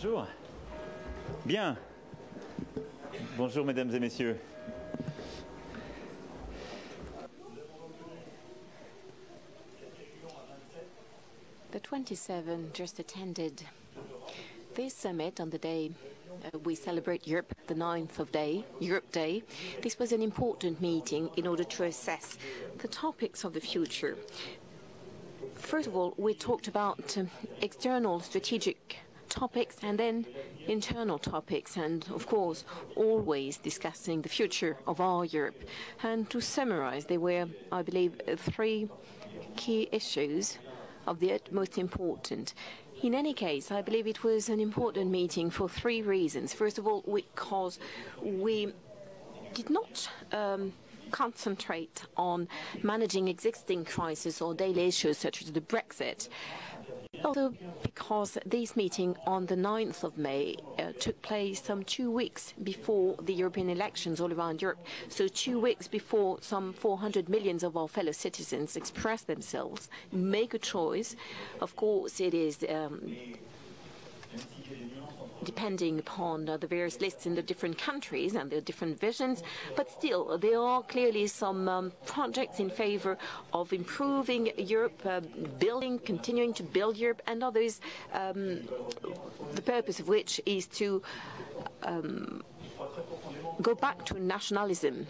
Bonjour. Bien. Bonjour, mesdames et messieurs. The 27 just attended this summit on the day we celebrate Europe, the 9th of Europe Day. This was an important meeting in order to assess the topics of the future. First of all, we talked about external strategic topics and then internal topics, and of course always discussing the future of our Europe. And to summarize, there were, I believe, three key issues of the utmost important. In any case, I believe it was an important meeting for three reasons. First of all, because we did not concentrate on managing existing crises or daily issues such as the Brexit. Also because this meeting on the 9th of May took place some 2 weeks before the European elections all around Europe. So 2 weeks before some 400 million of our fellow citizens express themselves, make a choice. Of course, it is depending upon the various lists in the different countries and their different visions, but still there are clearly some projects in favor of improving Europe, continuing to build Europe, and others, the purpose of which is to go back to nationalism.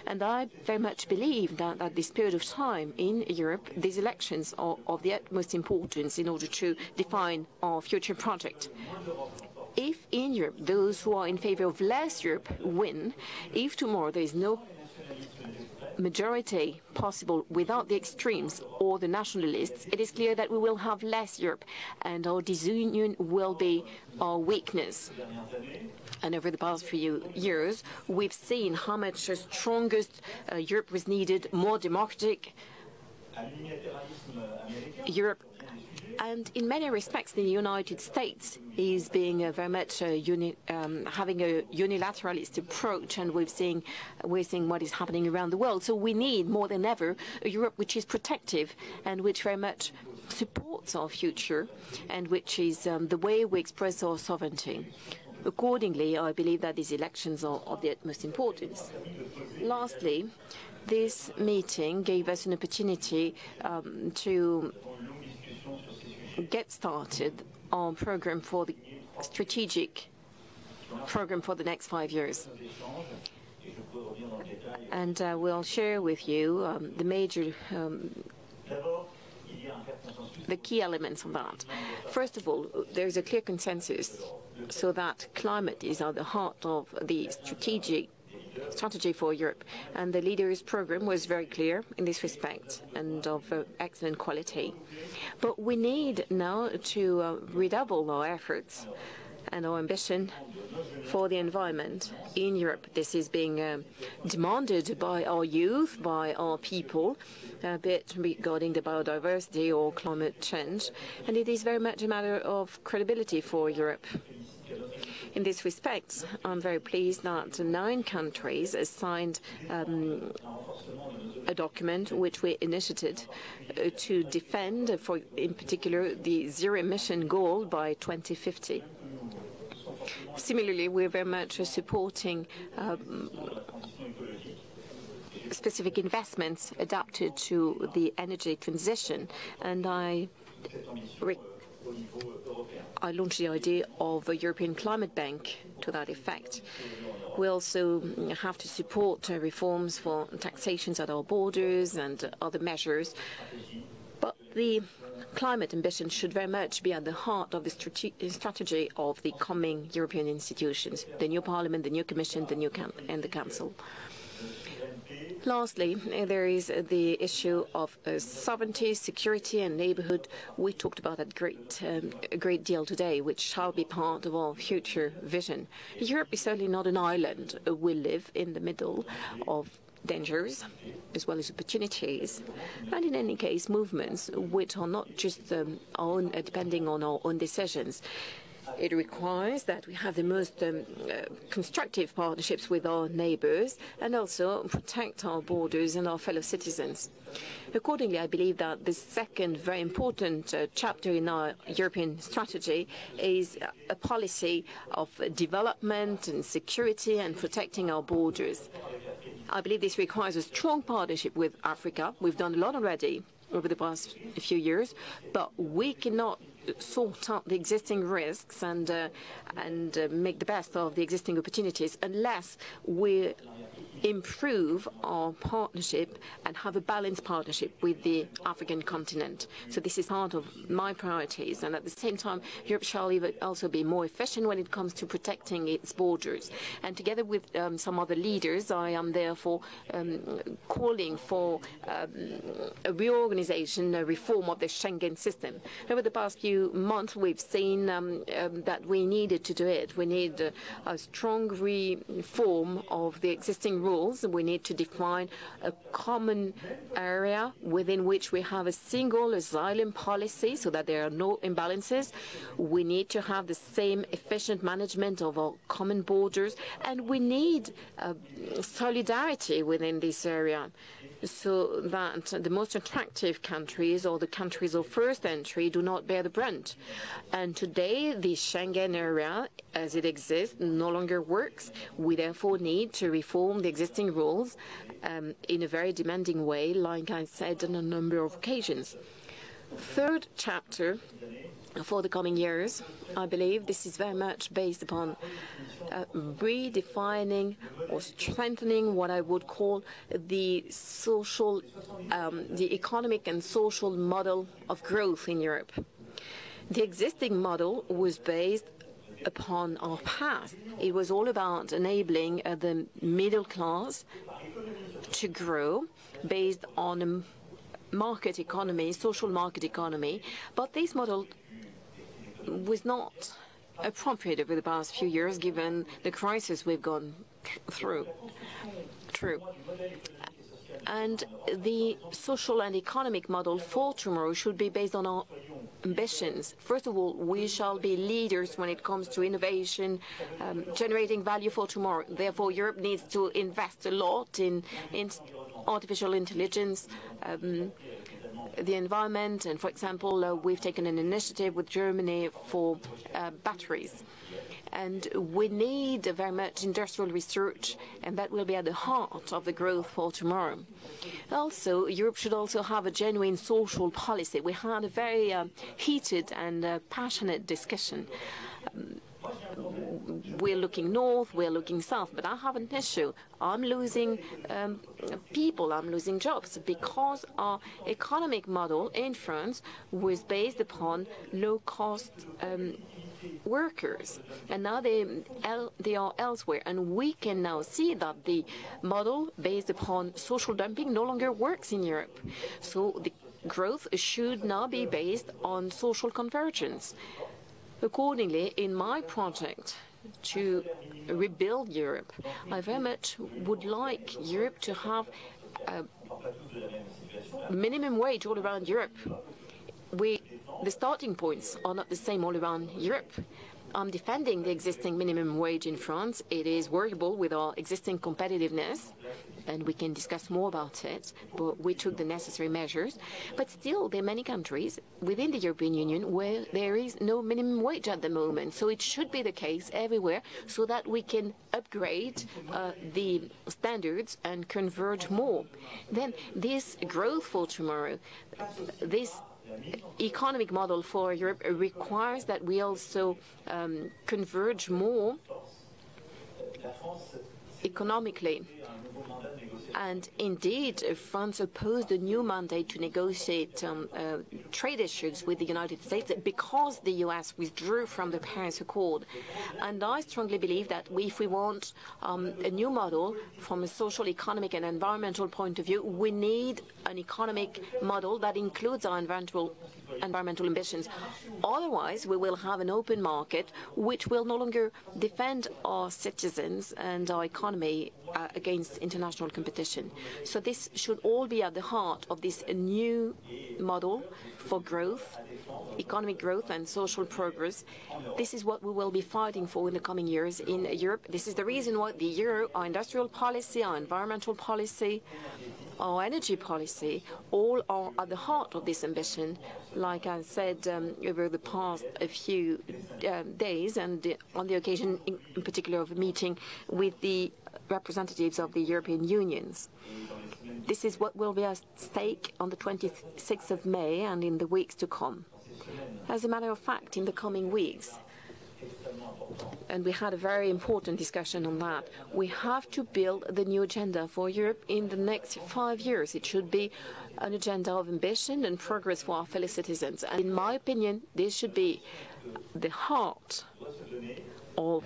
And I very much believe that at this period of time in Europe, these elections are of the utmost importance in order to define our future project. If in Europe those who are in favor of less Europe win, if tomorrow there is no majority possible without the extremes or the nationalists, it is clear that we will have less Europe, and our disunion will be our weakness. And over the past few years, we've seen how much stronger Europe was needed, more democratic Europe. And in many respects, the United States is being very much having a unilateralist approach, and we're seeing what is happening around the world. So we need more than ever a Europe which is protective and which very much supports our future, and which is the way we express our sovereignty. Accordingly, I believe that these elections are of the utmost importance. Lastly, this meeting gave us an opportunity to get started on program for the strategic program for the next 5 years. And we'll share with you the major the key elements of that. First of all, there's a clear consensus so that climate is at the heart of the strategy for Europe, and the leaders' program was very clear in this respect and of excellent quality. But we need now to redouble our efforts and our ambition for the environment in Europe. This is being demanded by our youth, by our people, a bit regarding the biodiversity or climate change, and it is very much a matter of credibility for Europe. In this respect, I'm very pleased that 9 countries signed a document which we initiated to defend, in particular, the zero-emission goal by 2050. Similarly, we're very much supporting specific investments adapted to the energy transition, and I launched the idea of a European Climate Bank to that effect. We also have to support reforms for taxations at our borders and other measures. But the climate ambition should very much be at the heart of the strategy of the coming European institutions, the new Parliament, the new Commission, and the Council. Lastly, there is the issue of sovereignty, security, and neighbourhood. We talked about that a great deal today, which shall be part of our future vision. Europe is certainly not an island. We live in the middle of dangers as well as opportunities, and in any case, movements which are not just depending on our own decisions. It requires that we have the most constructive partnerships with our neighbours and also protect our borders and our fellow citizens. Accordingly, I believe that the second very important chapter in our European strategy is a policy of development and security and protecting our borders. I believe this requires a strong partnership with Africa. We've done a lot already over the past few years, but we cannot sort out the existing risks and make the best of the existing opportunities unless we improve our partnership and have a balanced partnership with the African continent. So this is part of my priorities, and at the same time Europe shall also be more efficient when it comes to protecting its borders. And together with some other leaders, I am therefore calling for a reorganization, a reform of the Schengen system. Over the past few months we've seen that we needed to do it. We need a strong reform of the existing rules. We need to define a common area within which we have a single asylum policy so that there are no imbalances. We need to have the same efficient management of our common borders, and we need solidarity within this area so that the most attractive countries or the countries of first entry do not bear the brunt. And today, the Schengen area, as it exists, no longer works. We therefore need to reform the existing rules in a very demanding way, like I said on a number of occasions. Third chapter for the coming years, I believe this is very much based upon redefining or strengthening what I would call the social, the economic and social model of growth in Europe. The existing model was based upon our past. It was all about enabling the middle class to grow based on a market economy, social market economy, but this model was not appropriate over the past few years given the crisis we've gone through. True. And the social and economic model for tomorrow should be based on our ambitions. First of all, we shall be leaders when it comes to innovation, generating value for tomorrow. Therefore, Europe needs to invest a lot in artificial intelligence, the environment, and for example, we've taken an initiative with Germany for batteries. And we need very much industrial research, and that will be at the heart of the growth for tomorrow. Also, Europe should also have a genuine social policy. We had a very heated and passionate discussion. We're looking north, we're looking south, but I have an issue. I'm losing people, I'm losing jobs, because our economic model in France was based upon low-cost workers, and now they are elsewhere, and we can now see that the model based upon social dumping no longer works in Europe. So the growth should now be based on social convergence. Accordingly, in my project to rebuild Europe, I very much would like Europe to have a minimum wage all around Europe. The starting points are not the same all around Europe. I'm defending the existing minimum wage in France. It is workable with our existing competitiveness, and we can discuss more about it, but we took the necessary measures. But still, there are many countries within the European Union where there is no minimum wage at the moment. So it should be the case everywhere so that we can upgrade the standards and converge more. Then this growth for tomorrow, this economic model for Europe requires that we also converge more economically. And indeed, France opposed a new mandate to negotiate trade issues with the United States because the US withdrew from the Paris Accord. And I strongly believe that if we want a new model from a social, economic and environmental point of view, we need an economic model that includes our environmental ambitions. Otherwise, we will have an open market which will no longer defend our citizens and our economy economy against international competition. So this should all be at the heart of this new model for growth, economic growth and social progress. This is what we will be fighting for in the coming years in Europe. This is the reason why the euro, our industrial policy, our environmental policy, our energy policy, all are at the heart of this ambition. Like I said over the past few days, and on the occasion in particular of a meeting with the representatives of the European unions. This is what will be at stake on the 26th of May and in the weeks to come. As a matter of fact, in the coming weeks, and we had a very important discussion on that, we have to build the new agenda for Europe in the next 5 years. It should be an agenda of ambition and progress for our fellow citizens. And in my opinion, this should be the heart of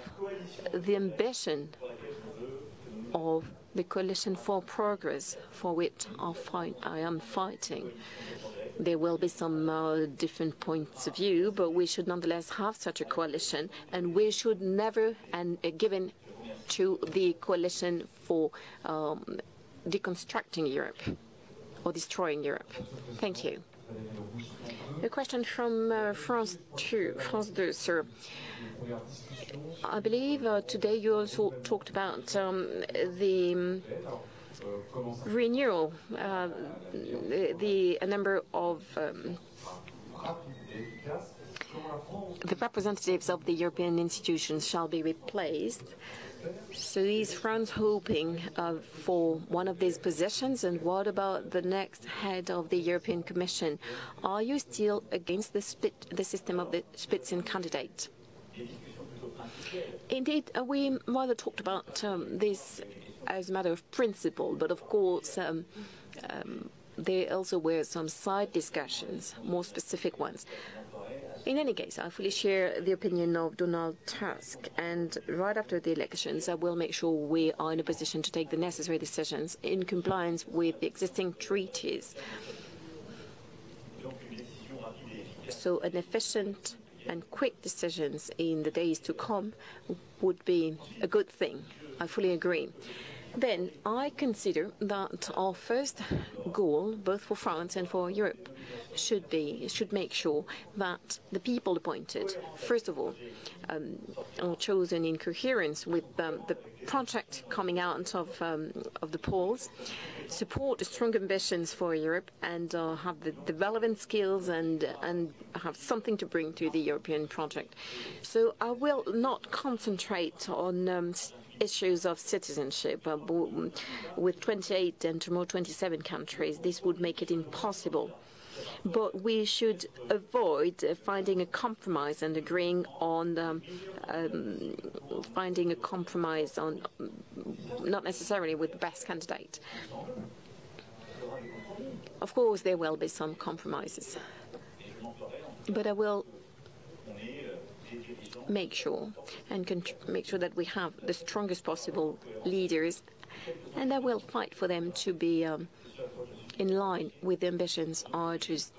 the ambition of the Coalition for Progress, for which I am fighting. There will be some different points of view, but we should nonetheless have such a coalition, and we should never give in to the coalition for deconstructing Europe or destroying Europe. Thank you. A question from France 2, sir. I believe today you also talked about the renewal, the number of the representatives of the European institutions shall be replaced. So is France hoping for one of these positions? And what about the next head of the European Commission? Are you still against the system of the Spitzenkandidat? Indeed, we rather talked about this as a matter of principle, but of course there also were some side discussions, more specific ones. In any case, I fully share the opinion of Donald Tusk, and right after the elections I will make sure we are in a position to take the necessary decisions in compliance with the existing treaties. So an efficient and quick decisions in the days to come would be a good thing. I fully agree. Then I consider that our first goal, both for France and for Europe, should make sure that the people appointed, first of all, are chosen in coherence with the project coming out of the polls, support strong ambitions for Europe, and have the relevant skills and have something to bring to the European project. So I will not concentrate on issues of citizenship. With 28 and tomorrow 27 countries, this would make it impossible. But we should avoid finding a compromise and agreeing on finding a compromise on not necessarily with the best candidate. Of course, there will be some compromises, but I will make sure that we have the strongest possible leaders, and I will fight for them to be in line with the ambitions I just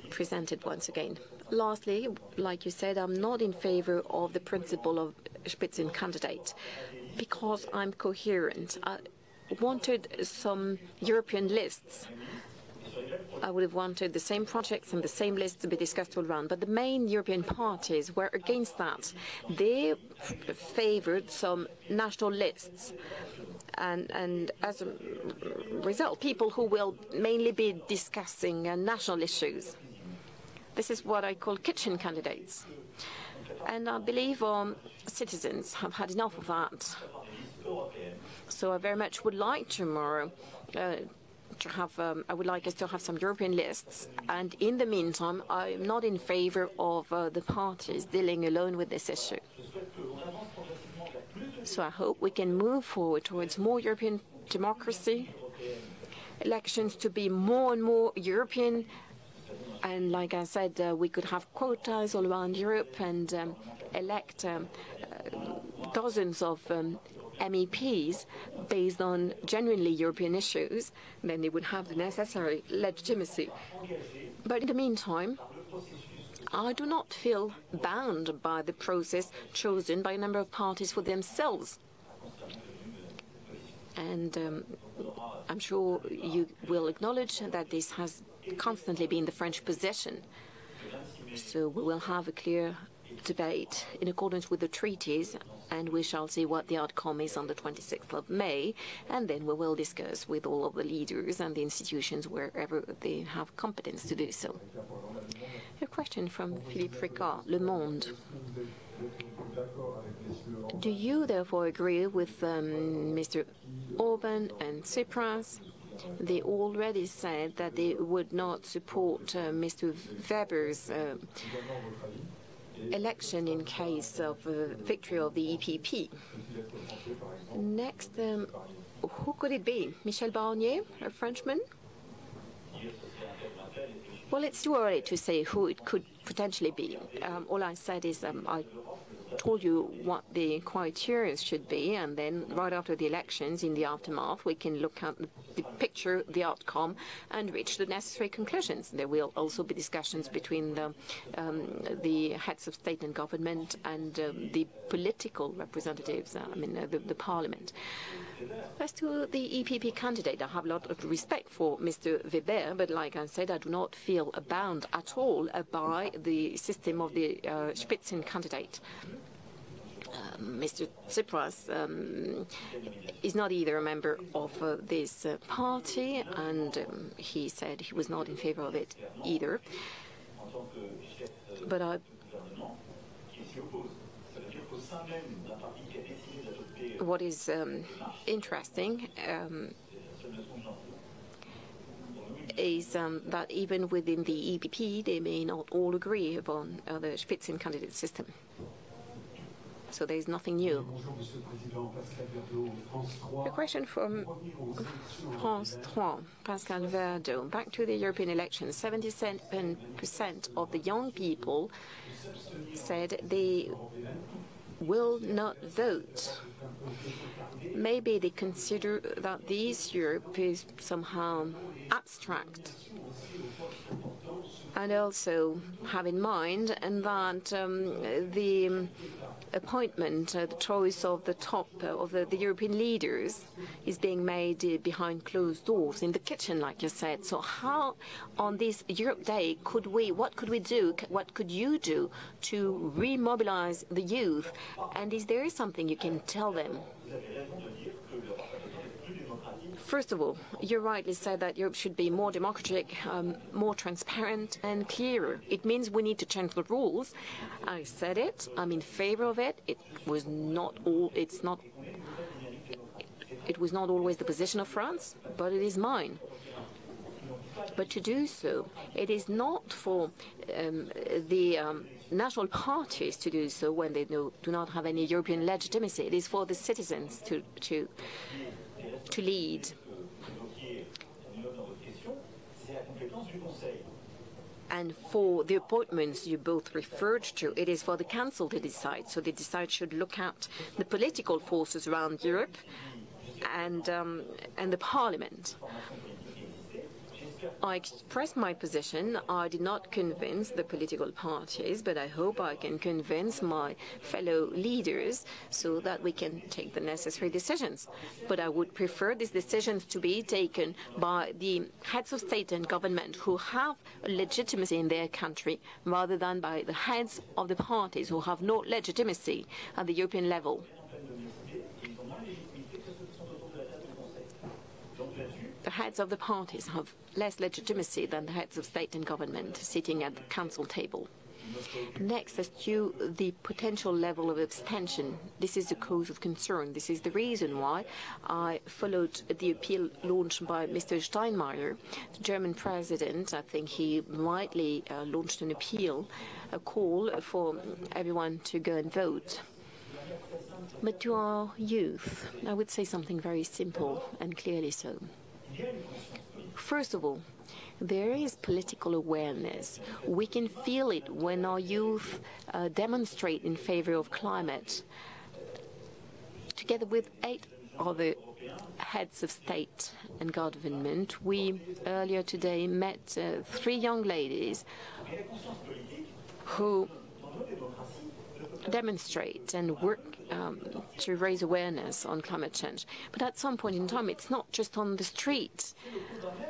presented once again. Lastly, like you said, I'm not in favor of the principle of Spitzenkandidat because I'm coherent. I wanted some European lists. I would have wanted the same projects and the same lists to be discussed all around, but the main European parties were against that. They favored some national lists, and as a result, people who will mainly be discussing national issues. This is what I call kitchen candidates. And I believe citizens have had enough of that. So I very much would like tomorrow I would like us to have some European lists, and in the meantime, I am not in favor of the parties dealing alone with this issue. So I hope we can move forward towards more European democracy, elections to be more and more European, and like I said, we could have quotas all around Europe and elect dozens of MEPs based on genuinely European issues. Then they would have the necessary legitimacy. But in the meantime, I do not feel bound by the process chosen by a number of parties for themselves And I'm sure you will acknowledge that this has constantly been the French position. So we will have a clear debate in accordance with the treaties, and we shall see what the outcome is on the 26th of May, and then we will discuss with all of the leaders and the institutions wherever they have competence to do so. A question from Philippe Ricard, Le Monde. Do you therefore agree with Mr. Orban and Tsipras? They already said that they would not support Mr. Weber's election in case of victory of the EPP. Next, who could it be? Michel Barnier, a Frenchman? Well, it's too early to say who it could potentially be. All I said is I told you what the criteria should be, and then right after the elections, in the aftermath, we can look at the picture, the outcome, and reach the necessary conclusions. There will also be discussions between the heads of state and government and the political representatives, the parliament. As to the EPP candidate, I have a lot of respect for Mr. Weber, but like I said, I do not feel bound at all by the system of the Spitzencandidate. Mr. Tsipras is not either a member of this party, and he said he was not in favor of it either. But what is interesting is that even within the EPP, they may not all agree upon the Spitzencandidate system. So there is nothing new. A question from France 3, Pascal Verdeau. Back to the European elections, 77% of the young people said they will not vote. Maybe they consider that this Europe is somehow abstract. And also have in mind that the appointment, the choice of the top of the European leaders is being made behind closed doors in the kitchen, like you said. So how, on this Europe Day, what could we do, what could you do to remobilize the youth? And is there something you can tell them? First of all, you rightly said that Europe should be more democratic, more transparent and clearer. It means we need to change the rules. I said it. I'm in favor of it. It was not always the position of France, but it is mine. But to do so, it is not for the national parties to do so when they do not have any European legitimacy. It is for the citizens to lead. And for the appointments you both referred to, it is for the Council to decide. So the decide should look at the political forces around Europe and the Parliament. I expressed my position. I did not convince the political parties, but I hope I can convince my fellow leaders so that we can take the necessary decisions. But I would prefer these decisions to be taken by the heads of state and government who have legitimacy in their country, rather than by the heads of the parties who have no legitimacy at the European level. The heads of the parties have less legitimacy than the heads of state and government sitting at the council table. Next, as to the potential level of abstention, this is a cause of concern. This is the reason why I followed the appeal launched by Mr. Steinmeier, the German president. I think he rightly launched an appeal, a call for everyone to go and vote. But to our youth, I would say something very simple and clearly so. First of all, there is political awareness. We can feel it when our youth demonstrate in favor of climate. Together with 8 other heads of state and government, we earlier today met 3 young ladies who demonstrate and work to raise awareness on climate change. But at some point in time, it's not just on the street.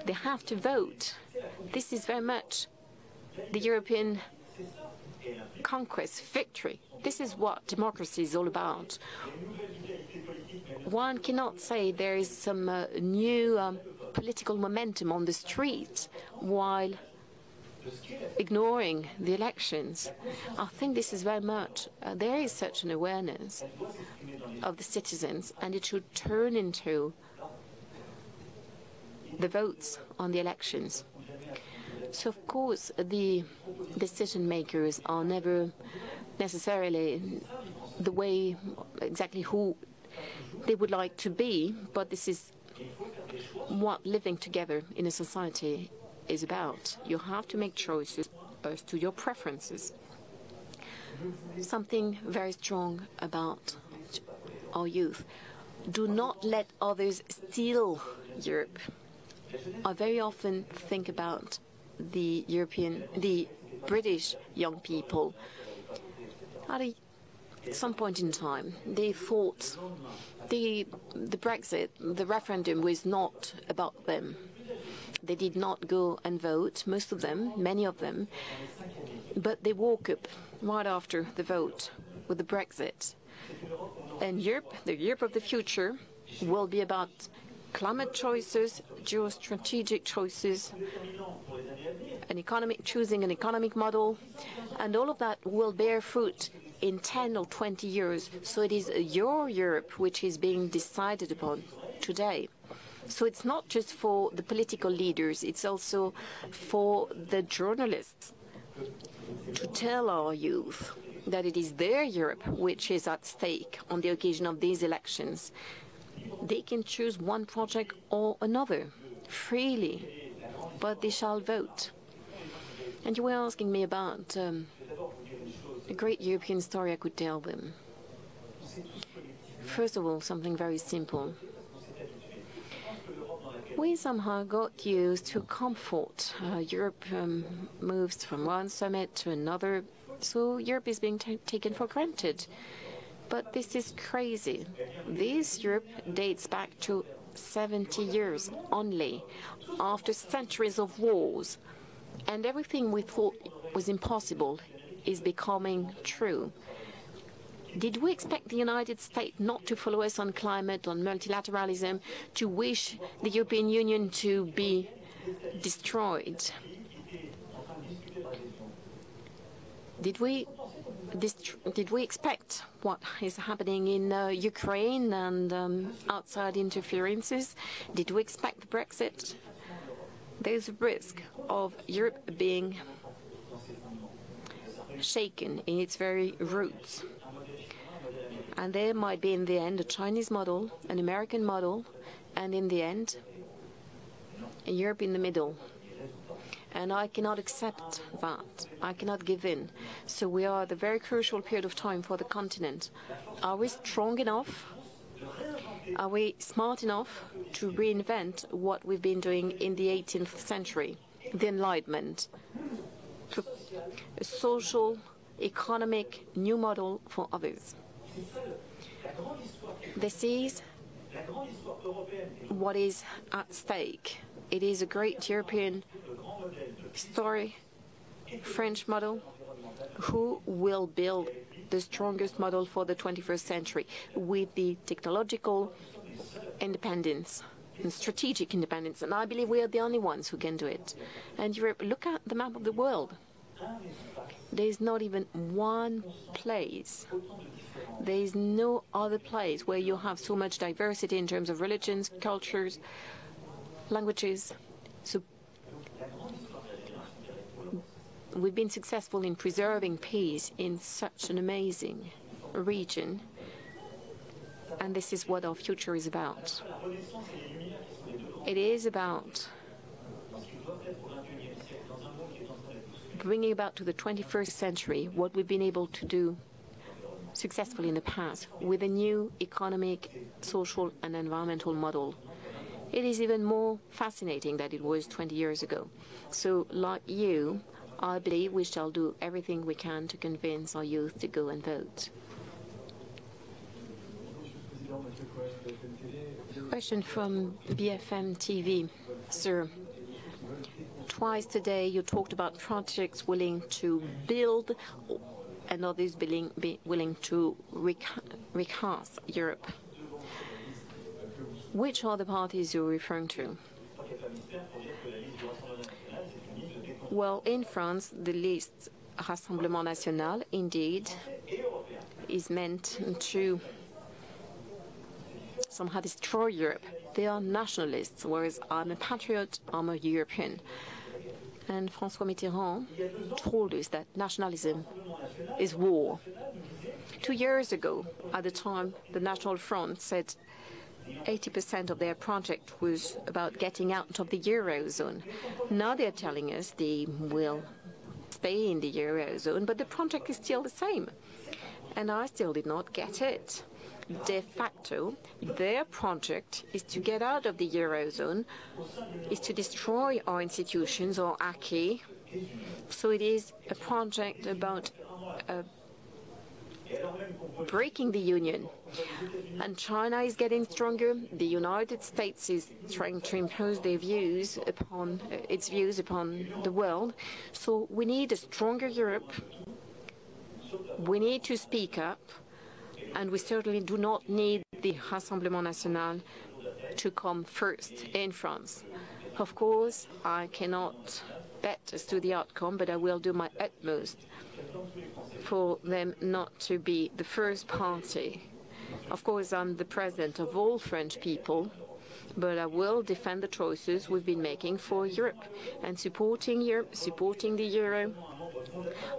They have to vote. This is very much the European conquest, victory. This is what democracy is all about. One cannot say there is some new political momentum on the street while ignoring the elections. I think this is very much, there is such an awareness of the citizens, and it should turn into the votes on the elections. So, of course, the decision makers are never necessarily the way exactly who they would like to be, but this is what living together in a society is about. You have to make choices as to your preferences. Something very strong about our youth. Do not let others steal Europe. I very often think about the British young people. At some point in time, they thought the Brexit, the referendum, was not about them. They did not go and vote, most of them, many of them, but they woke up right after the vote with the Brexit. And Europe, the Europe of the future, will be about climate choices, geostrategic choices, choosing an economic model, and all of that will bear fruit in 10 or 20 years. So it is your Europe which is being decided upon today. So it's not just for the political leaders, it's also for the journalists to tell our youth that it is their Europe which is at stake on the occasion of these elections. They can choose one project or another freely, but they shall vote. And you were asking me about a great European story I could tell them. First of all, something very simple. We somehow got used to comfort. Europe moves from one summit to another, so Europe is being taken for granted. But this is crazy. This Europe dates back to 70 years only, after centuries of wars. And everything we thought was impossible is becoming true. Did we expect the United States not to follow us on climate, on multilateralism, to wish the European Union to be destroyed? Did we expect what is happening in Ukraine and outside interferences? Did we expect the Brexit? There's a risk of Europe being shaken in its very roots. And there might be, in the end, a Chinese model, an American model, and in the end, Europe in the middle. And I cannot accept that. I cannot give in. So we are at a very crucial period of time for the continent. Are we strong enough? Are we smart enough to reinvent what we've been doing in the 18th century, the Enlightenment? A social, economic, new model for others. This is what is at stake. It is a great European story, French model. Who will build the strongest model for the 21st century with the technological independence and strategic independence? And I believe we are the only ones who can do it. And Europe, look at the map of the world. There is not even one place. There is no other place where you have so much diversity in terms of religions, cultures, languages. So we've been successful in preserving peace in such an amazing region. And this is what our future is about. It is about bringing about to the 21st century what we've been able to do successfully in the past with a new economic, social, and environmental model. It is even more fascinating than it was 20 years ago. So, like you, I believe we shall do everything we can to convince our youth to go and vote. Question from BFM TV. Sir, twice today you talked about projects willing to build and others willing to recast Europe. Which are the parties you're referring to? Well, in France, the list Rassemblement National, indeed, is meant to somehow destroy Europe. They are nationalists, whereas I'm a patriot, I'm a European. And François Mitterrand told us that nationalism is war. 2 years ago, at the time, the National Front said 80% of their project was about getting out of the Eurozone. Now they're telling us they will stay in the Eurozone, but the project is still the same. And I still did not get it. De facto, their project is to get out of the Eurozone, is to destroy our institutions, our acquis. So it is a project about breaking the Union. And China is getting stronger. The United States is trying to impose their views upon its views upon the world. So we need a stronger Europe. We need to speak up. And we certainly do not need the Rassemblement National to come first in France. Of course, I cannot bet as to the outcome, but I will do my utmost for them not to be the first party. Of course, I'm the president of all French people, but I will defend the choices we've been making for Europe. And supporting Europe, supporting the Euro,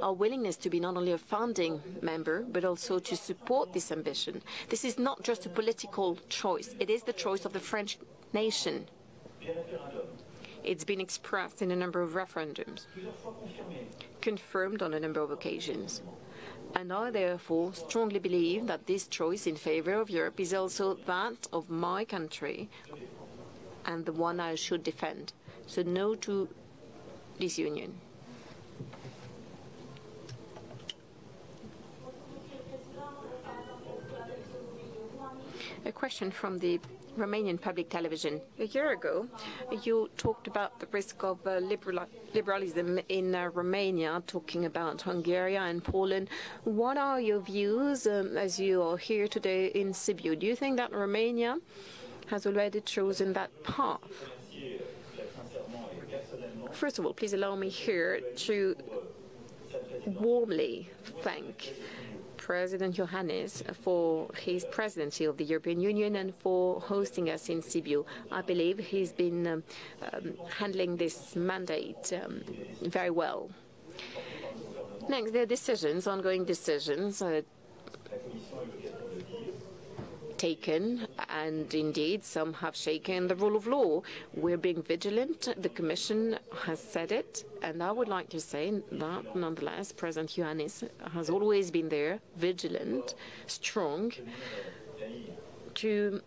our willingness to be not only a founding member, but also to support this ambition. This is not just a political choice. It is the choice of the French nation. It's been expressed in a number of referendums, confirmed on a number of occasions. And I therefore strongly believe that this choice in favor of Europe is also that of my country and the one I should defend. So no to this union. A question from the Romanian public television. A year ago, you talked about the risk of liberalism in Romania, talking about Hungary and Poland. What are your views as you are here today in Sibiu? Do you think that Romania has already chosen that path? First of all, please allow me here to warmly thank President Iohannis for his presidency of the European Union and for hosting us in Sibiu. I believe he's been handling this mandate very well. Next, there are decisions, ongoing decisions taken, and indeed some have shaken the rule of law. We're being vigilant. The Commission has said it, and I would like to say that nonetheless President Iohannis has always been there, vigilant, strong, to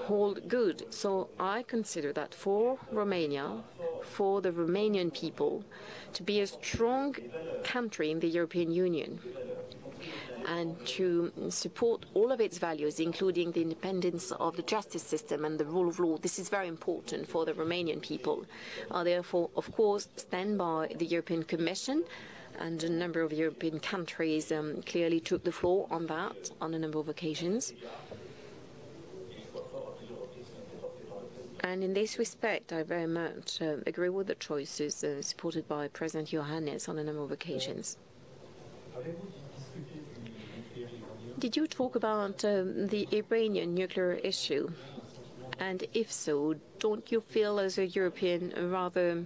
hold good. So I consider that for Romania, for the Romanian people, to be a strong country in the European Union, and to support all of its values, including the independence of the justice system and the rule of law. This is very important for the Romanian people. I therefore, of course, stand by the European Commission, and a number of European countries clearly took the floor on that on a number of occasions. And in this respect, I very much agree with the choices supported by President Iohannis on a number of occasions. Did you talk about the Iranian nuclear issue? And if so, don't you feel as a European rather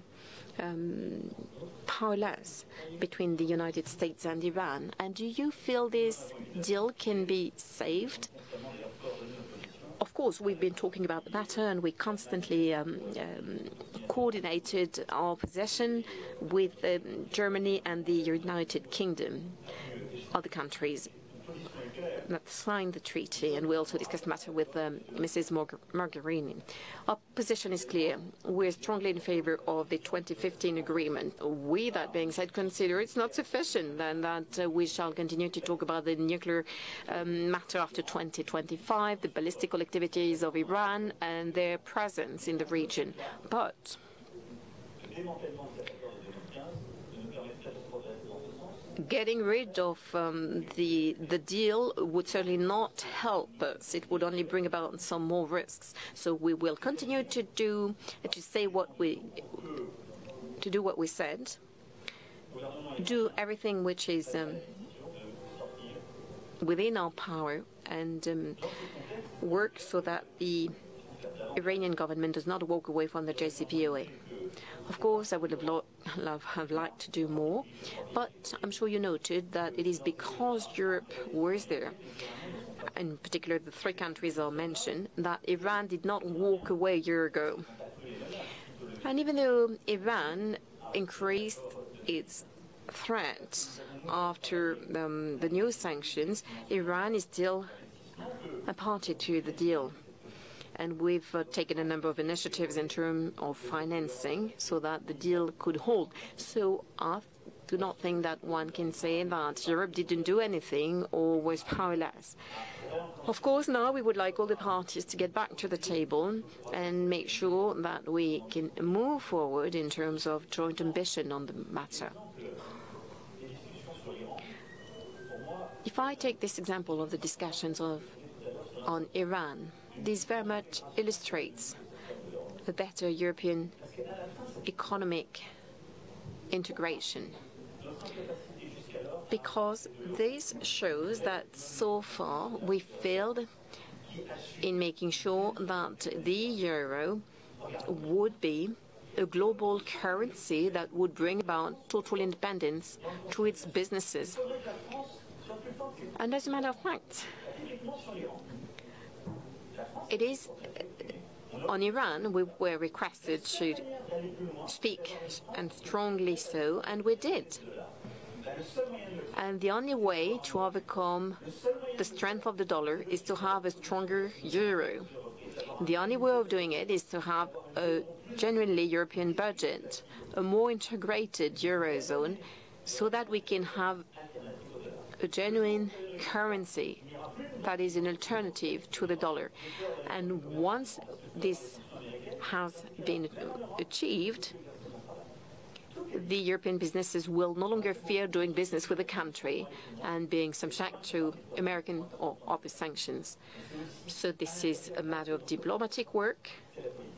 powerless between the United States and Iran? And do you feel this deal can be saved? Of course, we've been talking about the matter, and we constantly coordinated our position with Germany and the United Kingdom, other countries. that signed the treaty, and we also discussed the matter with Mrs. Mogherini. Our position is clear. We're strongly in favor of the 2015 agreement. We, that being said, consider it's not sufficient and that we shall continue to talk about the nuclear matter after 2025, the ballistical activities of Iran and their presence in the region. But getting rid of the deal would certainly not help us. It would only bring about some more risks. So we will continue to do what we said, do everything which is within our power, and work so that the Iranian government does not walk away from the JCPOA. Of course, I would have liked to do more, but I'm sure you noted that it is because Europe was there, in particular the three countries I'll mention, that Iran did not walk away a year ago. And even though Iran increased its threat after the new sanctions, Iran is still a party to the deal. And we've taken a number of initiatives in terms of financing so that the deal could hold. So I do not think that one can say that Europe didn't do anything or was powerless. Of course, now we would like all the parties to get back to the table and make sure that we can move forward in terms of joint ambition on the matter. If I take this example of the discussions on Iran, this very much illustrates a better European economic integration, because this shows that so far we failed in making sure that the euro would be a global currency that would bring about total independence to its businesses. And as a matter of fact, it is on Iran we were requested to speak, and strongly so, and we did. And the only way to overcome the strength of the dollar is to have a stronger euro. The only way of doing it is to have a genuinely European budget, a more integrated eurozone, so that we can have a genuine currency that is an alternative to the dollar. And once this has been achieved, the European businesses will no longer fear doing business with the country and being subject to American or other sanctions. So this is a matter of diplomatic work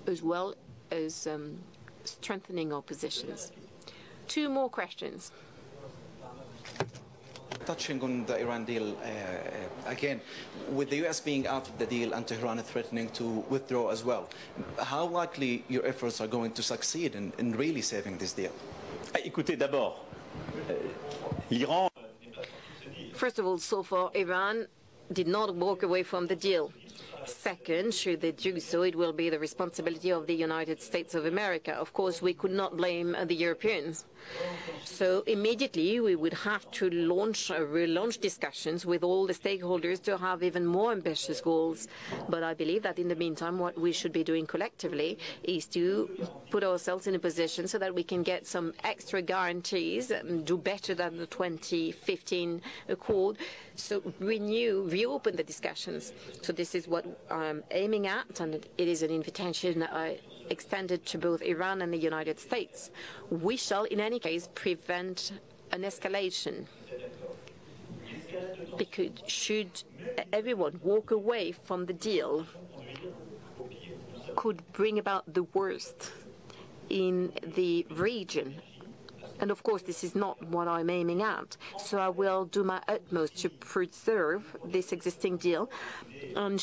as well as strengthening our positions. Two more questions. Touching on the Iran deal, again, with the U.S. being out of the deal and Tehran threatening to withdraw as well, how likely your efforts are going to succeed in really saving this deal? Écoutez, d'abord, l'Iran. First of all, so far, Iran did not walk away from the deal. Second, should they do so, it will be the responsibility of the United States of America. Of course, we could not blame the Europeans. So immediately we would have to relaunch discussions with all the stakeholders to have even more ambitious goals. But I believe that in the meantime, what we should be doing collectively is to put ourselves in a position so that we can get some extra guarantees, do better than the 2015 Accord, so reopen the discussions. So this is what I'm aiming at, and it is an invitation that I extended to both Iran and the United States. We shall, in any case, prevent an escalation, because should everyone walk away from the deal, could bring about the worst in the region. And of course, this is not what I'm aiming at. So I will do my utmost to preserve this existing deal. And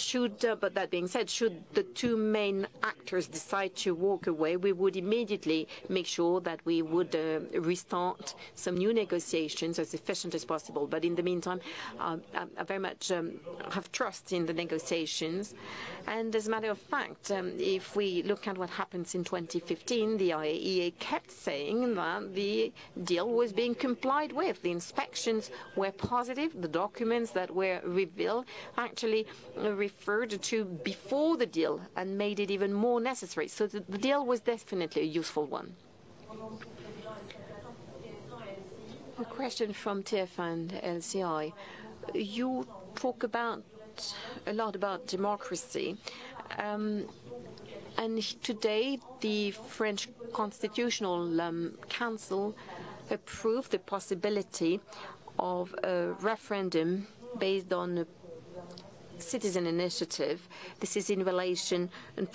but that being said, should the two main actors decide to walk away, we would immediately make sure that we would restart some new negotiations as efficient as possible. But in the meantime, I very much have trust in the negotiations. And as a matter of fact, if we look at what happens in 2015, the IAEA kept saying that the the deal was being complied with. The inspections were positive. The documents that were revealed actually referred to before the deal and made it even more necessary. So the deal was definitely a useful one. A question from TF and LCI. You talk a lot about democracy. And today, the French Constitutional Council approved the possibility of a referendum based on a citizen initiative. This is in relation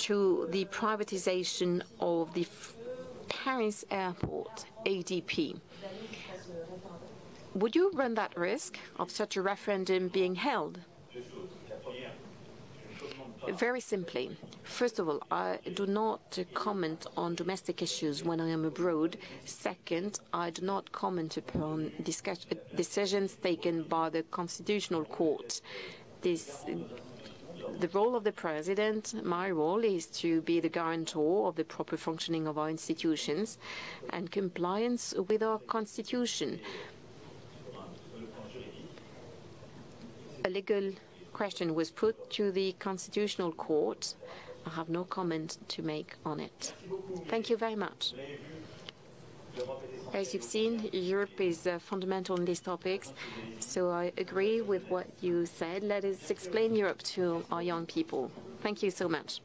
to the privatization of the Paris airport, ADP. Would you run that risk of such a referendum being held? Very simply, first of all, I do not comment on domestic issues when I am abroad. Second, I do not comment upon decisions taken by the Constitutional Court. The role of the President, my role, is to be the guarantor of the proper functioning of our institutions and compliance with our Constitution. A legal question was put to the Constitutional Court. I have no comment to make on it. Thank you very much. As you've seen, Europe is fundamental in these topics, so I agree with what you said. Let us explain Europe to our young people. Thank you so much.